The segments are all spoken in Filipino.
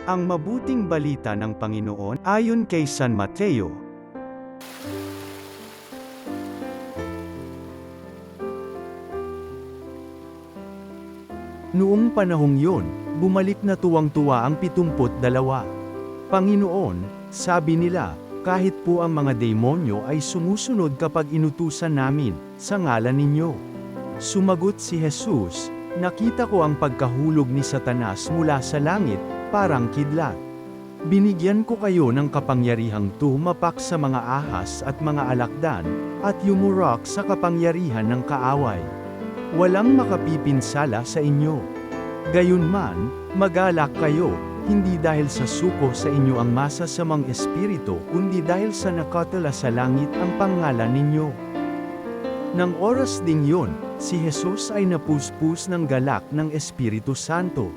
Ang mabuting balita ng Panginoon ayon kay San Mateo. Noong panahong yun, bumalik na tuwang-tuwa ang 72. Panginoon, sabi nila, kahit po ang mga demonyo ay sumusunod kapag inutusan namin, sa ngalan ninyo. Sumagot si Jesus, nakita ko ang pagkahulog ni Satanas mula sa langit, parang kidlat. Binigyan ko kayo ng kapangyarihang tumapak sa mga ahas at mga alakdan, at yumurok sa kapangyarihan ng kaaway. Walang makapipinsala sa inyo. Gayunman, magalak kayo, hindi dahil sa suko sa inyo ang masasamang espiritu kundi dahil sa nakatala sa langit ang pangalan ninyo. Nang oras ding yun, si Jesus ay napuspos ng galak ng Espiritu Santo.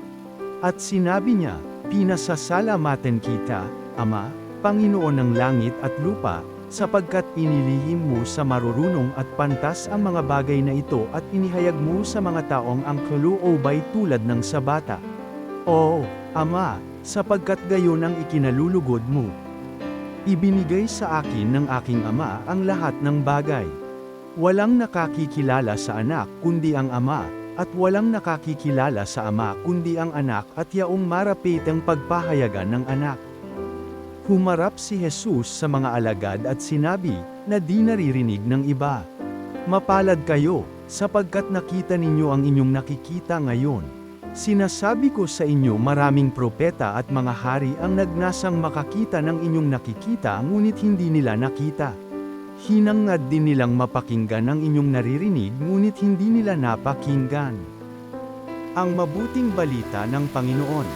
At sinabi niya, pinasasalamatan kita, Ama, Panginoon ng langit at lupa, sapagkat inilihim mo sa marurunong at pantas ang mga bagay na ito at inihayag mo sa mga taong ang kaloob-ay tulad ng sa bata. Oo, Ama, sapagkat gayon ang ikinalulugod mo. Ibinigay sa akin ng aking Ama ang lahat ng bagay. Walang nakakikilala sa anak kundi ang Ama, at walang nakakikilala sa Ama kundi ang anak at yaong marapit ang pagpahayagan ng anak. Humarap si Jesus sa mga alagad at sinabi, na di naririnig ng iba. Mapalad kayo, sapagkat nakita ninyo ang inyong nakikita ngayon. Sinasabi ko sa inyo maraming propeta at mga hari ang nagnasang makakita ng inyong nakikita ngunit hindi nila nakita. Hinangad din nilang mapakinggan ang inyong naririnig ngunit hindi nila napakinggan. Ang mabuting balita ng Panginoon.